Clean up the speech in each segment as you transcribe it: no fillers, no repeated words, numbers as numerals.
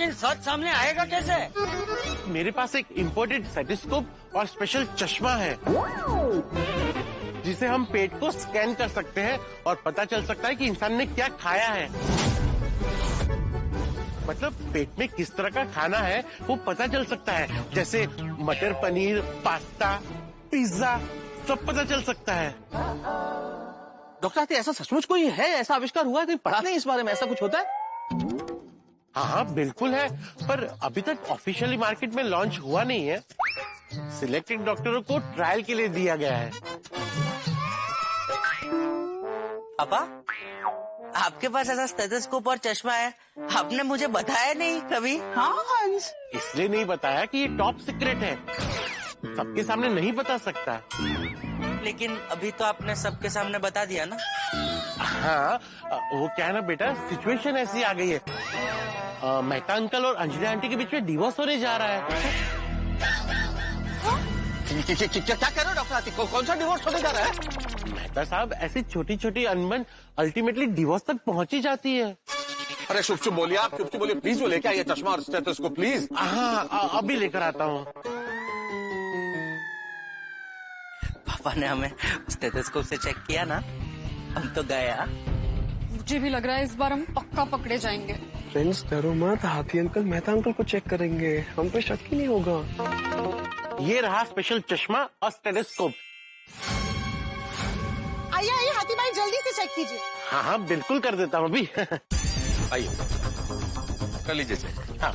लेकिन सच सामने आएगा कैसे? मेरे पास एक इम्पोर्टेड स्टेथोस्कोप और स्पेशल चश्मा है जिसे हम पेट को स्कैन कर सकते हैं और पता चल सकता है कि इंसान ने क्या खाया है। मतलब पेट में किस तरह का खाना है वो पता चल सकता है, जैसे मटर पनीर, पास्ता, पिज्जा, सब पता चल सकता है। डॉक्टर ऐसा सचमुच कोई है, ऐसा आविष्कार हुआ है? कहीं पढ़ा नहीं इस बारे में, ऐसा कुछ होता है? हाँ बिल्कुल है, पर अभी तक ऑफिशियली मार्केट में लॉन्च हुआ नहीं है। सिलेक्टेड डॉक्टरों को ट्रायल के लिए दिया गया है। पापा, आपके पास ऐसा स्टेथोस्कोप और चश्मा है, आपने मुझे बताया नहीं कभी। हाँ हंस, इसलिए नहीं बताया कि ये टॉप सीक्रेट है, सबके सामने नहीं बता सकता। लेकिन अभी तो आपने सबके सामने बता दिया ना। हाँ, वो क्या है ना बेटा, सिचुएशन ऐसी आ गई है। मेहता अंकल और अंजलि आंटी के बीच में डिवोर्स होने जा रहा है। क्या कह रहे हो डॉक्टर आतिक? कौन सा डिवोर्स होने जा रहा है? मेहता साहब, ऐसी छोटी छोटी अनबन अल्टीमेटली डिवोर्स तक पहुंची जाती है। अरे चुप चुप बोलिए आप, चुप चुप बोलिए प्लीज। वो लेके आइए चश्मा और स्टेथोस्कोप प्लीज। हाँ, अभी लेकर आता हूँ। पापा ने हमें स्टेथोस्कोप से चेक किया ना, हम तो गया। मुझे भी लग रहा है इस बार हम पक्का पकड़े जाएंगे। फ्रेंड्स डरो मत, हाथी अंकल मेहता अंकल को चेक करेंगे, हम पे शक ही नहीं होगा। ये रहा स्पेशल चश्मा और स्टेथोस्कोप। आइए आइए हाथी भाई, जल्दी से चेक कीजिए। हाँ हाँ बिल्कुल कर देता हूँ अभी। आइए कर लीजिए चेक। हाँ,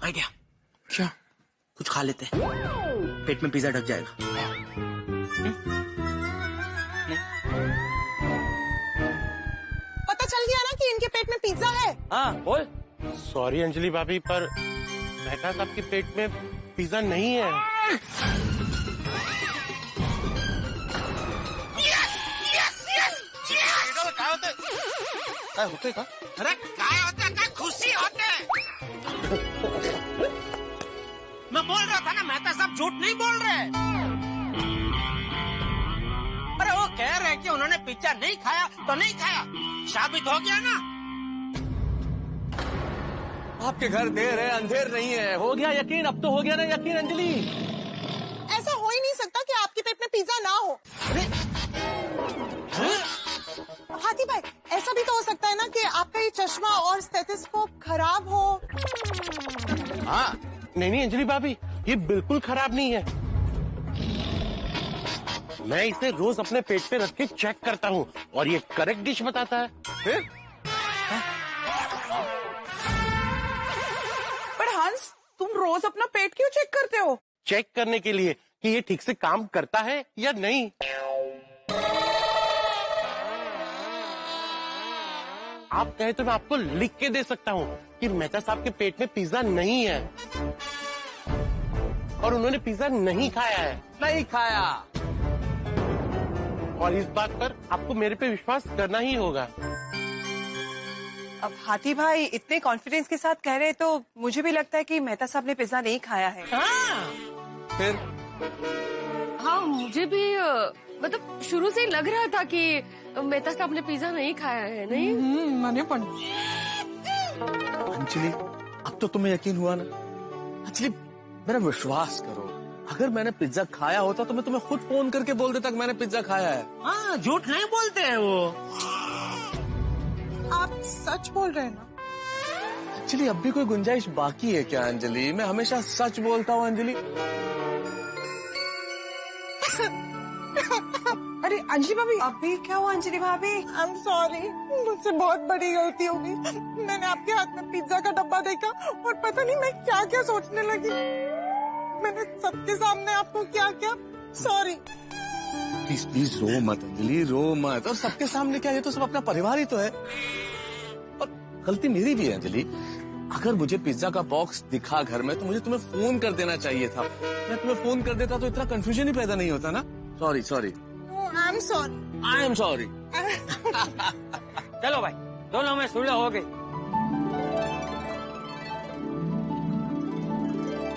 आइडिया। क्या? कुछ खा लेते हैं, पेट में पिज्जा ढक जाएगा। पता चल गया ना कि इनके पेट में पिज्जा है। हाँ बोल। सॉरी अंजलि भाभी, पर मेहता साहब के पेट में पिज्जा नहीं है। क्या होते का? अरे काय होता है, खुशी होते। मैं बोल रहा था ना, मेहता साहब झूठ नहीं बोल रहे। अरे वो कह रहे कि उन्होंने पिज्जा नहीं खाया तो नहीं खाया, साबित हो गया ना। आपके घर देर है अंधेर नहीं है। हो गया यकीन, अब तो हो गया ना यकीन अंजलि। ऐसा हो ही नहीं सकता कि आपके पेट में पिज्जा ना हो। हाथी भाई, ऐसा भी तो हो सकता है ना कि आपका ये चश्मा और स्टेथोस्कोप खराब हो। हाँ, नहीं अंजलि भाभी, ये बिल्कुल खराब नहीं है। मैं इसे रोज अपने पेट पे रख के चेक करता हूँ और ये करेक्ट डिश बताता है। फिर पर हंस, तुम रोज अपना पेट क्यों चेक करते हो? चेक करने के लिए कि ये ठीक से काम करता है या नहीं। आप कहे तो मैं आपको लिख के दे सकता हूँ कि मेहता साहब के पेट में पिज्जा नहीं है और उन्होंने पिज्जा नहीं खाया है। नहीं खाया। और इस बात पर आपको मेरे पे विश्वास करना ही होगा। अब हाथी भाई इतने कॉन्फिडेंस के साथ कह रहे तो मुझे भी लगता है कि मेहता साहब ने पिज्जा नहीं खाया है। फिर हाँ, मुझे भी मतलब शुरू से ही लग रहा था कि मेहता साहब ने पिज्जा नहीं खाया है। नहीं मैंने अंजलि, अब तो तुम्हें यकीन हुआ ना? अंजलि मेरा विश्वास करो, अगर मैंने पिज्जा खाया होता तो मैं तुम्हें खुद फोन करके बोल देता कि मैंने पिज्जा खाया है। हाँ, झूठ नहीं बोलते हैं वो। आप सच बोल रहे हैं ना? अंजलि अब भी कोई गुंजाइश बाकी है क्या? अंजलि मैं हमेशा सच बोलता हूँ अंजलि। अरे अंजलि भाभी, अभी क्या हुआ? अंजलि भाभी आई एम सॉरी, मुझसे बहुत बड़ी गलती हो गई। मैंने आपके हाथ में पिज्जा का डब्बा देखा और पता नहीं मैं क्या क्या सोचने लगी। मैंने सबके सामने आपको क्या क्या, सॉरी। प्लीज प्लीज रो मत अंजलि, रो मत। और सबके सामने क्या, ये तो सब अपना परिवार ही तो है। और गलती मेरी भी है अंजलि, अगर मुझे पिज्जा का बॉक्स दिखा घर में तो मुझे तुम्हें फोन कर देना चाहिए था। मैं तुम्हें फोन कर देता तो इतना कंफ्यूजन ही पैदा नहीं होता ना। Sorry sorry. I am sorry. I am sorry. चलो भाई, दोनों में सुलह हो गई।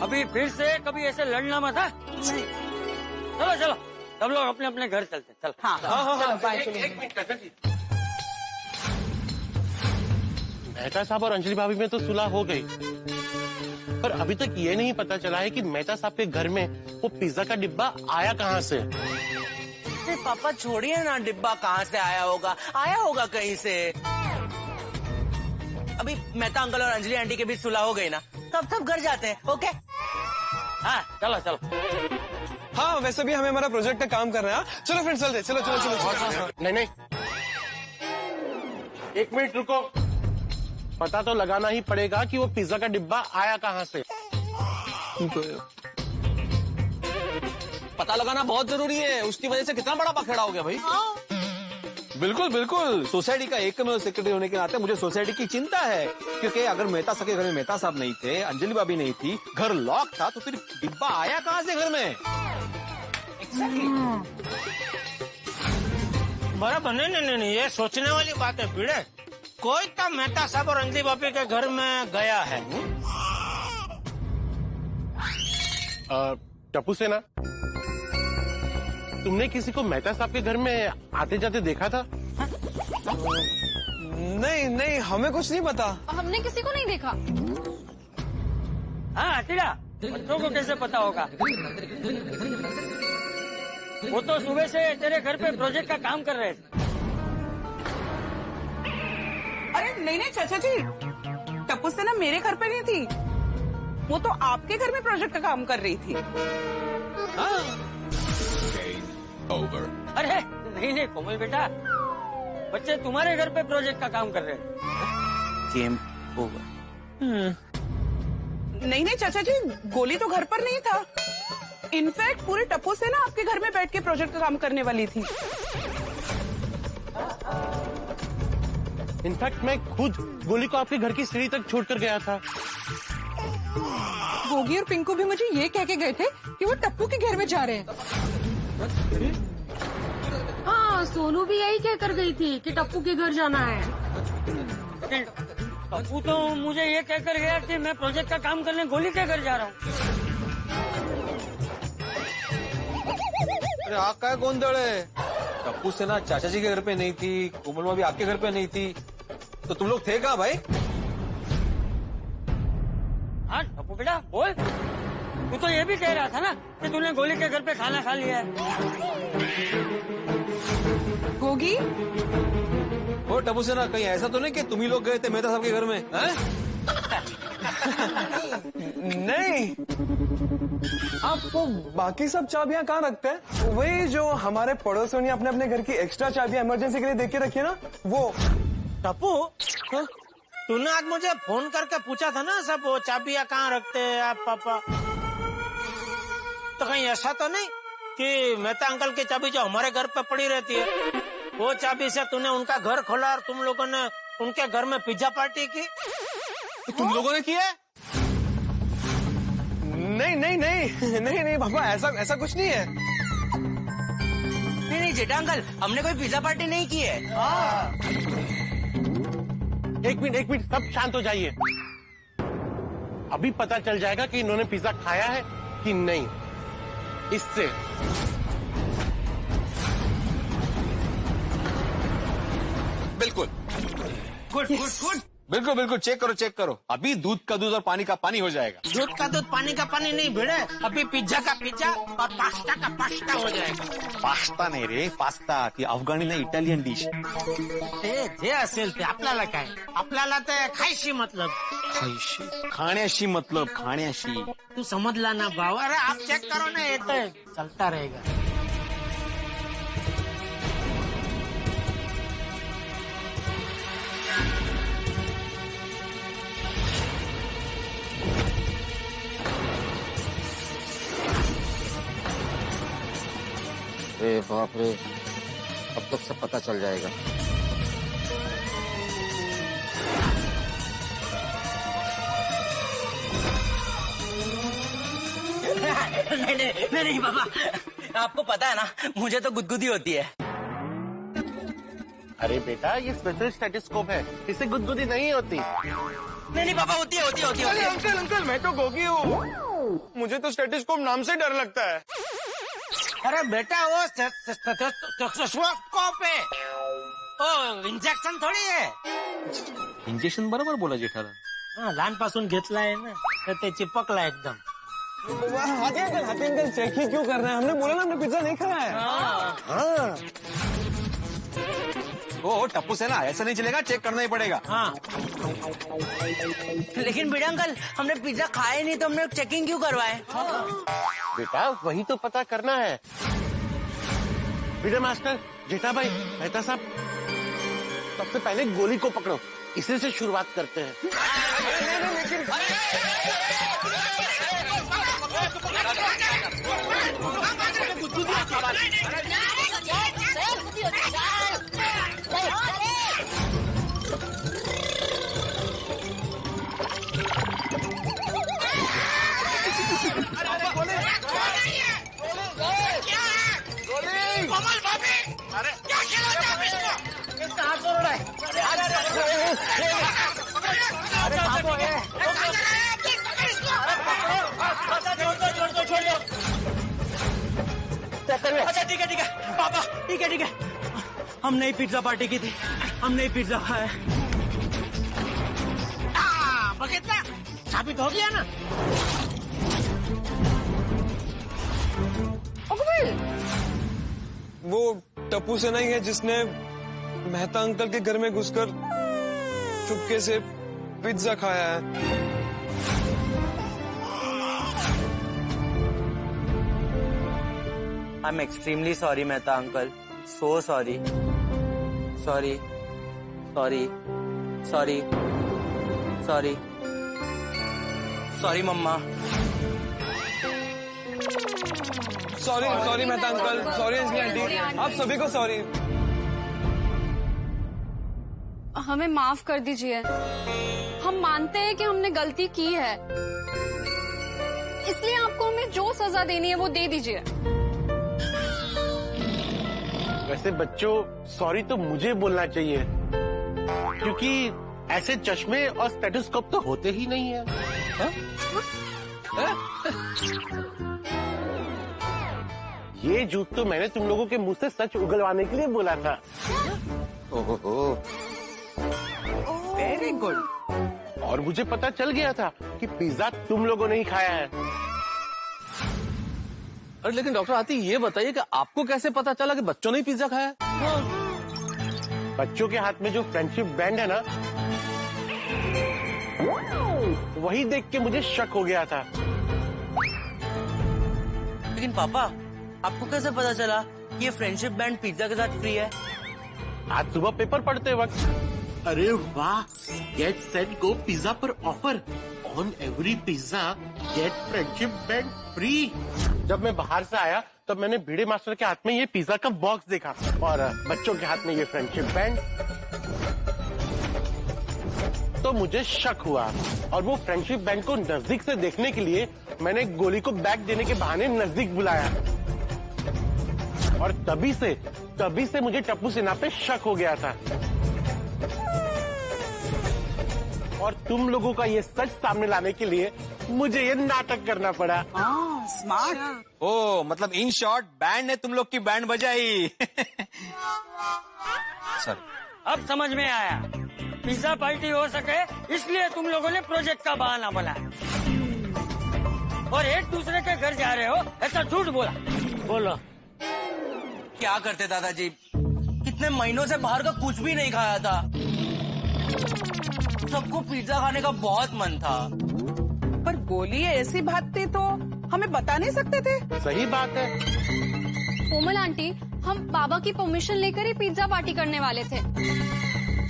अभी फिर से कभी ऐसे लड़ना मत। हाँ? चलो चलो, सब लोग अपने अपने घर चलते। चल। हाँ चलो बाय। मेहता साहब और अंजलि भाभी में तो सुलह हो गई, पर अभी तक ये नहीं पता चला है कि मेहता साहब के घर में वो पिज्जा का डिब्बा आया कहाँ से। अरे पापा छोड़िए ना, डिब्बा कहाँ से आया होगा कहीं से। अभी मेहता अंकल और अंजलि आंटी के बीच सुलह हो गई ना, तब सब घर जाते हैं। ओके हाँ चलो चलो। हाँ वैसे भी हमें हमारा प्रोजेक्ट का काम करना है। चलो फ्रेंड्स चलते, चलो चलो चलो। नहीं, एक मिनट रुको, पता तो लगाना ही पड़ेगा कि वो पिज्जा का डिब्बा आया कहाँ से। पता लगाना बहुत जरूरी है, उसकी वजह से कितना बड़ा पखेड़ा हो गया भाई। बिल्कुल बिल्कुल, सोसाइटी का एकमेव सेक्रेटरी होने के नाते मुझे सोसाइटी की चिंता है, क्योंकि अगर मेहता साहब के घर में मेहता साहब नहीं थे, अंजलि भाभी नहीं थी, घर लॉक था, तो फिर डिब्बा आया कहाँ से घर में? बराबर। नहीं, ये सोचने वाली बात है भिड़े। कोई तो मेहता साहब और अंजलि भाभी के घर में गया है। टप्पू सेना, तुमने किसी को मेहता साहब के घर में आते जाते देखा था? नहीं हमें कुछ नहीं पता। हमने किसी को नहीं देखा। हाँ अतीड़ा, बच्चों को कैसे पता होगा? वो तो सुबह से तेरे घर पे प्रोजेक्ट का काम कर रहे थे। अरे नहीं चाचा जी, टप्पू से ना मेरे घर पे नहीं थी, वो तो आपके घर में प्रोजेक्ट का काम कर रही थी। अरे नहीं कोमल बेटा, बच्चे तुम्हारे घर पे प्रोजेक्ट का काम कर रहे हैं। Game over. नहीं चाचा जी, गोली तो घर पर नहीं था। इनफैक्ट पूरे टप्पू से ना आपके घर में बैठ के प्रोजेक्ट का काम करने वाली थी। इनफैक्ट मैं खुद गोली को आपके घर की सीढ़ी तक छोड़कर गया था। गोगी और पिंकू भी मुझे ये कह के गए थे कि वो टप्पू के घर में जा रहे हैं। हाँ सोनू भी यही कहकर गई थी कि टप्पू के घर जाना है। टप्पू तो मुझे ये कहकर गया कि मैं प्रोजेक्ट का काम करने गोली के घर जा रहा हूँ। अरे आग का गोंधड़ है। टप्पू से ना चाचा जी के घर पे नहीं थी, कोमल भाभी आपके घर पे नहीं थी, तो तुम लोग थे कहाँ भाई? हाँ टप्पू बेटा बोल, तू तो ये भी कह रहा था ना कि तूने गोली के घर पे खाना खा लिया है। गोगी, ओ टप्पू से ना, कहीं ऐसा तो नहीं कि तुम ही लोग गए थे मेहता साहब के घर में? नहीं, आप वो बाकी सब चाबियां कहाँ रखते हैं? वही जो हमारे पड़ोसियों ने अपने अपने घर की एक्स्ट्रा चाबियां इमरजेंसी के लिए देख के रखी है ना, वो। टप्पू तूने आज मुझे फोन करके पूछा था ना सब वो चाबियां कहाँ रखते हैं आप पापा, तो कहीं ऐसा तो नहीं कि मेहता अंकल की चाबी जो हमारे घर पे पड़ी रहती है, वो चाबी से तूने उनका घर खोला और तुम लोगों ने उनके घर में पिज्जा पार्टी की? तुम लोगों ने किया? नहीं पापा, ऐसा कुछ नहीं है। नहीं जेठा अंकल, हमने कोई पिज्जा पार्टी नहीं की है। एक मिनट, सब शांत हो जाइए। अभी पता चल जाएगा कि इन्होंने पिज्जा खाया है कि नहीं। इससे बिल्कुल गुड। बिल्कुल चेक करो। अभी दूध का दूध और पानी का पानी हो जाएगा। दूध का दूध पानी का पानी नहीं भिड़े, अभी पिज्जा का पिज्जा और पास्ता का पास्ता हो जाएगा। पास्ता नाही रे, पास्ता ती अफगाणी ना इटालियन डिश. जे असेल ते आपल्याला काय, आपल्याला ते खायशी मतलब. खायशी खाण्याशी मतलब खाण्याशी. तू समजला ना भाव. अरे आप चेक करो ना, येतंय चलता रहेगा. अरे बाप रे, अब तक सब पता चल जाएगा. नहीं बाबा, आपको पता है ना, मुझे तो गुदगुदी होती है. अरे बेटा, ये स्पेशल स्टेथोस्कोप है, इससे गुदगुदी नहीं होती। नहीं पापा, होती है। अरे अंकल अंकल, मैं तो गोगी हूँ, मुझे तो स्टेथोस्कोप नाम से डर लगता है। अरे बेटा, वो स्टेथोस्कोप है, ओ इंजेक्शन थोडी आहे। इंजेक्शन बरोबर बोला जेठाला. लहानपासून घेतलाय ना, तर ते चिपकला एकदम. हाथी अंकल चेक ही क्यों कर रहे हैं? हमने बोला ना हमने पिज्जा नहीं खाया है। हाँ, ओ टप्पू से ना ऐसा नहीं चलेगा, चेक करना ही पड़ेगा. हाँ, लेकिन बेटा अंकल, हमने पिज्जा खाया नहीं तो हमने चेकिंग क्यों करवाए? बेटा वही तो पता करना है. विजय मास्टर, जेठा भाई, मेहता साहब, सबसे पहले गोली को पकड़ो, इसी से शुरुआत करते हैं. अच्छा ठीक है पापा, ठीक है. हमने ही पिज्जा पार्टी की थी, हमने ही पिज्जा खाया. बघितला, साबित हो गया ना. वो टप्पू से नहीं है जिसने मेहता अंकल के घर में घुसकर चुपके से पिज्जा खाया है. I am extremely sorry Mehta uncle, so sorry. Sorry mama. Sorry Mehta uncle, sorry Anjali aunty, आप सभी को सॉरी. हमें माफ कर दीजिए. हम मानते हैं कि हमने गलती की है, इसलिए आपको हमें जो सजा देनी है वो दे दीजिए. वैसे बच्चों, सॉरी तो मुझे बोलना चाहिए, क्योंकि ऐसे चश्मे और स्टेथोस्कोप तो होते ही नहीं है. ये झूठ तो मैंने तुम लोगों के मुंह से सच उगलवाने के लिए बोला था. ओहो, वेरी गुड. और मुझे पता चल गया था कि पिज्जा तुम लोगों ने ही खाया है. अरे लेकिन डॉक्टर आती, ये बताइए कि आपको कैसे पता चला कि बच्चों ने ही पिज्जा खाया? बच्चों के हाथ में जो फ्रेंडशिप बैंड है ना, वही देख के मुझे शक हो गया था. लेकिन पापा, आपको कैसे पता चला कि ये फ्रेंडशिप बैंड पिज्जा के साथ फ्री है? आज सुबह पेपर पढ़ते वक्त. अरे वाह, गेट सेट गो पिज्जा पर offer, on every pizza get friendship band free. जब मैं बाहर से आया तब मैंने भिड़े मास्टर के हाथ में ये पिज्जा का बॉक्स देखा और बच्चों के हाथ में ये फ्रेंडशिप बैंड. तो मुझे शक हुआ और वो फ्रेंडशिप बैंड को नजदीक से देखने के लिए मैंने गोली को बैग देने के बहाने नजदीक बुलाया. और तभी से मुझे टप्पू सिन्हा पे शक हो गया था. और तुम लोगों का ये सच सामने लाने के लिए मुझे ये नाटक करना पड़ा. स्मार्ट. ओ मतलब इन शॉर्ट बैंड ने तुम लोग की बैंड बजाई. सर, अब समझ में आया. पिज्जा पार्टी हो सके इसलिए तुम लोगों ने प्रोजेक्ट का बहाना बनाया और एक दूसरे के घर जा रहे हो ऐसा झूठ बोला. बोलो, क्या करते दादाजी, कितने महीनों से बाहर का कुछ भी नहीं खाया था. सबको पिज्जा खाने का बहुत मन था. पर गोली ऐसी बात थी तो हमें बता नहीं सकते थे. सही बात है. कोमल आंटी, हम बाबा की परमिशन लेकर ही पिज्जा पार्टी करने वाले थे,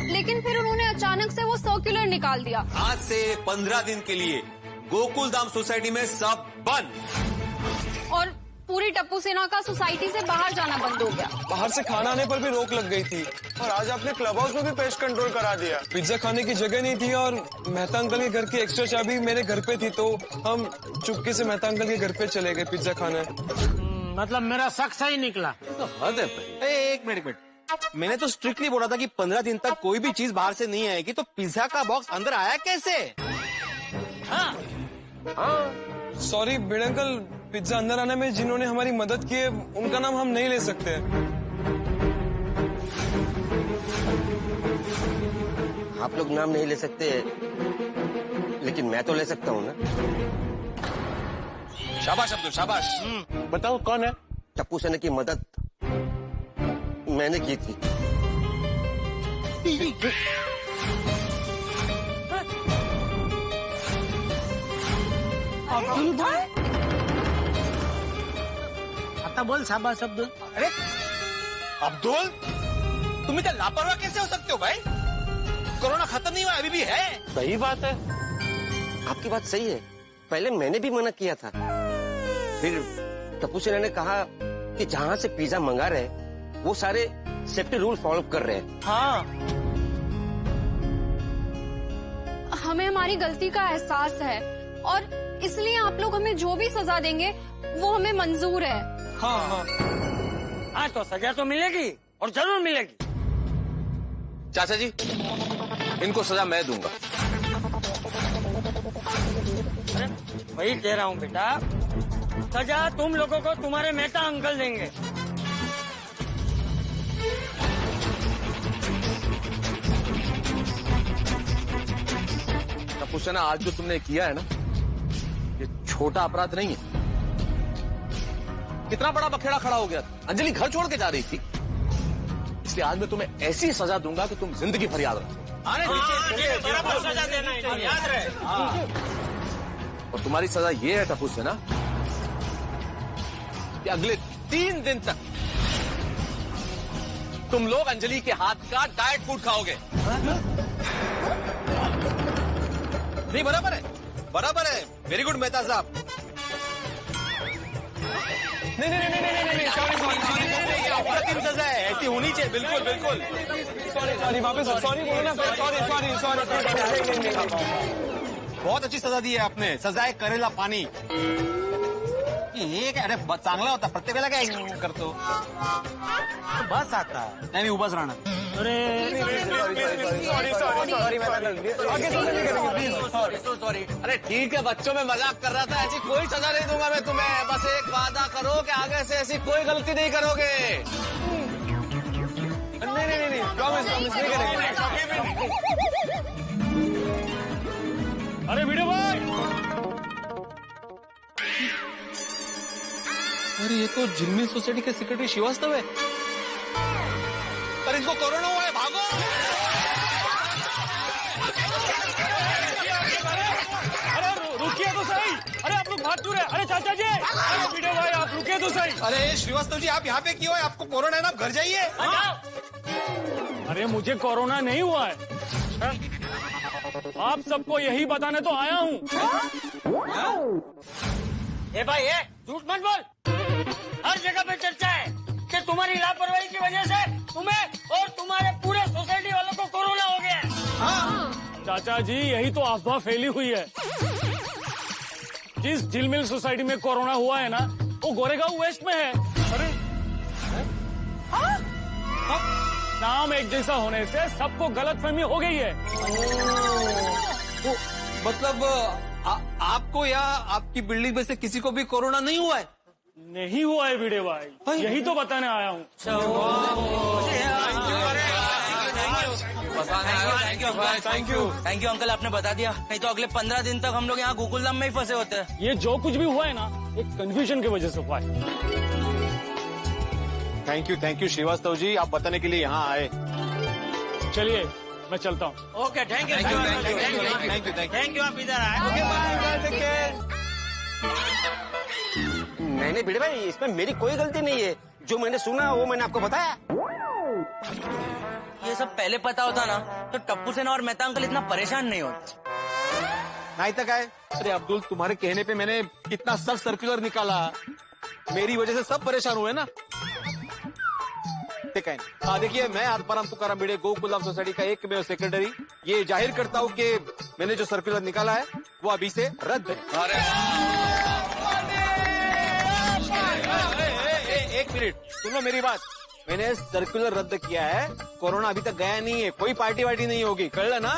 लेकिन फिर उन्होंने अचानक से वो सर्कुलर निकाल दिया. आज से 15 दिन के लिए गोकुल धाम सोसाइटी में सब बंद और पूरी टप्पू सेना का सोसाइटी से बाहर जाना बंद हो गया. बाहर से खाना आने पर भी रोक लग गई थी और आज आपने क्लब हाउस में भी पेस्ट कंट्रोल करा दिया. पिज्जा खाने की जगह नहीं थी और मेहता अंकल के घर की एक्स्ट्रा चाबी मेरे घर पे थी, तो हम चुपके से मेहता अंकल के घर पे चले गए पिज्जा खाने. मतलब मेरा शक सही निकला. तो हद है भाई. एक मिनट. मैंने तो स्ट्रिक्टली बोला था कि 15 दिन तक कोई भी चीज बाहर से नहीं आएगी, तो पिज्जा का बॉक्स अंदर आया कैसे? सॉरी भिड़े अंकल, पिज्जा अंदर आने में जिन्होंने हमारी मदद की है उनका नाम हम नहीं ले सकते। आप लोग नाम नहीं ले सकते, लेकिन मैं तो ले सकता हूँ ना। शाबाश अब्दुल, शाबाश। बताओ कौन है? टप्पू सेना की मदद मैंने की थी। आता बोल शाबाश अब्दुल। अरे अब्दुल, तुम इतना लापरवाह कैसे हो सकते हो भाई? कोरोना खत्म नहीं हुआ, अभी भी है। सही बात है। आपकी बात सही है, पहले मैंने भी मना किया था, फिर टप्पू सेना ने कहा कि जहाँ से पिज्जा मंगा रहे वो सारे सेफ्टी रूल फॉलो कर रहे हैं। हाँ, हमें हमारी गलती का एहसास है और इसलिए आप लोग हमें जो भी सजा देंगे वो हमें मंजूर है। हाँ हाँ हाँ, तो सजा तो मिलेगी और जरूर मिलेगी। चाचा जी, इनको सजा मैं दूंगा। वही कह रहा हूँ बेटा, सजा तुम लोगों को तुम्हारे मेहता अंकल देंगे। टप्पू सेना, आज जो तुमने किया है ना, ये छोटा अपराध नहीं है। कितना बड़ा बखेड़ा खड़ा हो गया था। अंजलि घर छोड़ के जा रही थी, इसलिए आज मैं तुम्हें ऐसी सजा दूंगा कि तुम जिंदगी भर याद रखो। सजा देना है, याद रहे। और तुम्हारी सजा ये है टप्पू सेना कि अगले 3 दिन तक तुम लोग अंजलि के हाथ का डाइट फूड खाओगे। नहीं, बराबर है, बराबर है। वेरी गुड मेहता साहब। नहीं सॉरी अप्रतिम सजा है, ऐसी होनी चाहिए। बिल्कुल बिल्कुल। सॉरी वापस सॉरी बोलो ना। सॉरी बहुत अच्छी सजा दी है आपने। सजाए करेला पानी। हे अरे चांगला होता, प्रत्येक वेळेला काय करतो? बस आता नाही, उभाच राहणार। सॉरी। अरे ठीक है, बच्चों में मजाक कर रहा था। ऐसी कोई सजा नहीं दूंगा मैं तुम्हें। बस एक वादा करो कि आगे से ऐसी कोई गलती नहीं करोगे। नहीं प्रॉमिस नहीं करेंगे। अरे वीडियो भाई, अरे ये तो झिलमिल सोसाइटी के सेक्रेटरी श्रीवास्तव है। अरे इनको कोरोना हुआ है, भागो। अरे रुकिए तो सही। अरे आप लोग भाग क्यों रहे? अरे चाचा जी, अरे वीडियो भाई आप रुकिए तो सही। अरे श्रीवास्तव जी, आप यहाँ पे क्यों है? आपको कोरोना है ना, आप घर जाइए। अरे मुझे कोरोना नहीं हुआ है, आप सबको यही बताने तो आया हूँ। ए भाई, ए झूठ मत बोल। हर जगह पे चर्चा है कि तुम्हारी लापरवाही की वजह से तुम्हें और तुम्हारे पूरे सोसाइटी वालों को कोरोना हो गया है। चाचा जी, यही तो अफवाह फैली हुई है। जिस झिलमिल सोसाइटी में कोरोना हुआ है ना, वो गोरेगांव वेस्ट में है। अरे नाम एक जैसा होने से सबको गलतफहमी हो गई है। मतलब आपको या आपकी बिल्डिंग में से किसी को भी कोरोना नहीं हुआ है? नहीं हुआ है वीडियो भाई, यही तो बताने आया हूँ। थैंक यू अंकल, आपने बता दिया। नहीं तो अगले 15 दिन तक हम लोग यहाँ गोकुलधाम में ही फंसे होते हैं। ये जो कुछ भी हुआ है ना, एक कंफ्यूजन की वजह से हुआ है। थैंक यू श्रीवास्तव जी, आप बताने के लिए यहाँ आए। चलिए मैं चलता हूँ। Okay, thank you. आप इधर आए। नहीं भिड़े भाई, इसमें मेरी कोई गलती नहीं है। जो मैंने सुना वो मैंने आपको बताया। ये सब पहले पता होता ना तो टप्पू सेना और मेहता अंकल इतना परेशान नहीं होते। नहीं तक है। अरे अब्दुल, तुम्हारे कहने पे मैंने कितना सख्त सर्कुलर निकाला, मेरी वजह से सब परेशान हुए ना। हाँ देखिए, मैं आत्माराम तुकाराम भिड़े गोकुलधाम सोसाइटी का एकमेव सेक्रेटरी ये जाहिर करता हूँ कि मैंने जो सर्कुलर निकाला है वो अभी से रद्द है। अरे एक मिनट सुनो मेरी बात। मैंने सर्कुलर रद्द किया है, कोरोना अभी तक गया नहीं है, कोई पार्टी वार्टी नहीं होगी, कल ना।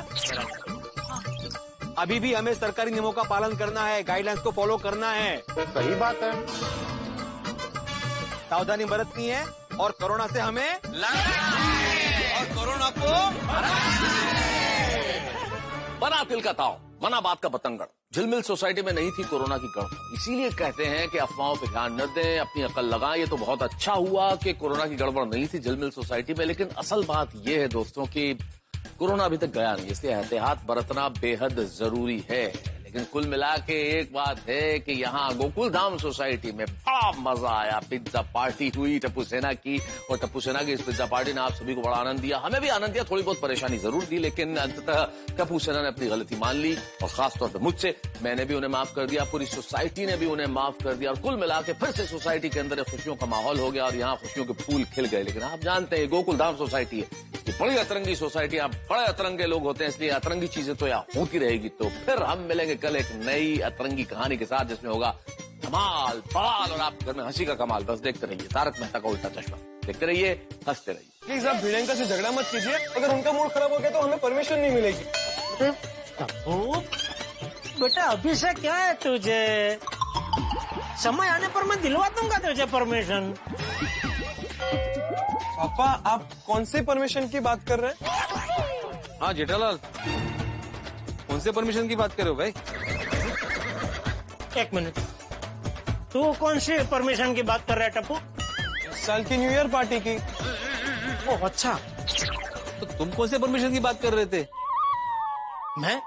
अभी भी हमें सरकारी नियमों का पालन करना है, गाइडलाइंस को फॉलो करना है। सही बात है। सावधानी बरतनी है और कोरोना से हमें लड़ना है और कोरोना को हराना है। बना तिल का ताव, बना बात का बतंगड़। झिलमिल सोसाइटी में नहीं थी कोरोना की गड़बड़, इसीलिए कहते हैं कि अफवाहों पे ध्यान न दें, अपनी अकल लगाएं। ये तो बहुत अच्छा हुआ कि कोरोना की गड़बड़ नहीं थी झिलमिल सोसाइटी में, लेकिन असल बात ये है दोस्तों कि कोरोना अभी तक गया नहीं, इसलिए एहतियात बरतना बेहद जरूरी है। लेकिन कुल मिला के एक बात है कि यहाँ गोकुल धाम सोसाइटी में बड़ा मजा आया। पिज्जा पार्टी हुई टप्पू सेना की, और टप्पू सेना की इस पिज्जा पार्टी ने आप सभी को बड़ा आनंद दिया, हमें भी आनंद दिया, थोड़ी बहुत परेशानी जरूर दी, लेकिन अंततः टप्पू सेना ने अपनी गलती मान ली, और खासतौर पर मुझसे। मैंने भी उन्हें माफ कर दिया, पूरी सोसाइटी ने भी उन्हें माफ कर दिया, और कुल मिला के फिर से सोसाइटी के अंदर खुशियों का माहौल हो गया और यहाँ खुशियों के फूल खिल गए। लेकिन आप जानते हैं गोकुल धाम सोसाइटी है, ये बड़ी अतरंगी सोसाइटी, आप बड़े अतरंगे लोग होते हैं, इसलिए अतरंगी चीजें तो यहाँ होती रहेगी। तो फिर हम मिलेंगे कल एक नई अतरंगी कहानी के साथ, जिसमें होगा धमाल बवाल और आपके घर में हंसी का कमाल। बस देखते रहिए तारक मेहता का उल्टा चश्मा, देखते रहिए, हंसते रहिए। प्लीज आप भिड़ेंका से झगड़ा मत कीजिए, अगर उनका मूड खराब हो गया तो हमें परमिशन नहीं मिलेगी। बेटा अभी से क्या है तुझे, समय आने पर मैं दिलवा दूंगा तुझे परमिशन। पापा आप कौन से परमिशन की बात कर रहे हैं? हाँ जेठालाल, कौन से परमिशन की बात कर रहे हो भाई? एक मिनट, तू कौन सी परमिशन की बात कर रहा है टप्पू? इस साल की न्यू ईयर पार्टी की। ओह अच्छा, तो तुम कौन से परमिशन की बात कर रहे थे? मैं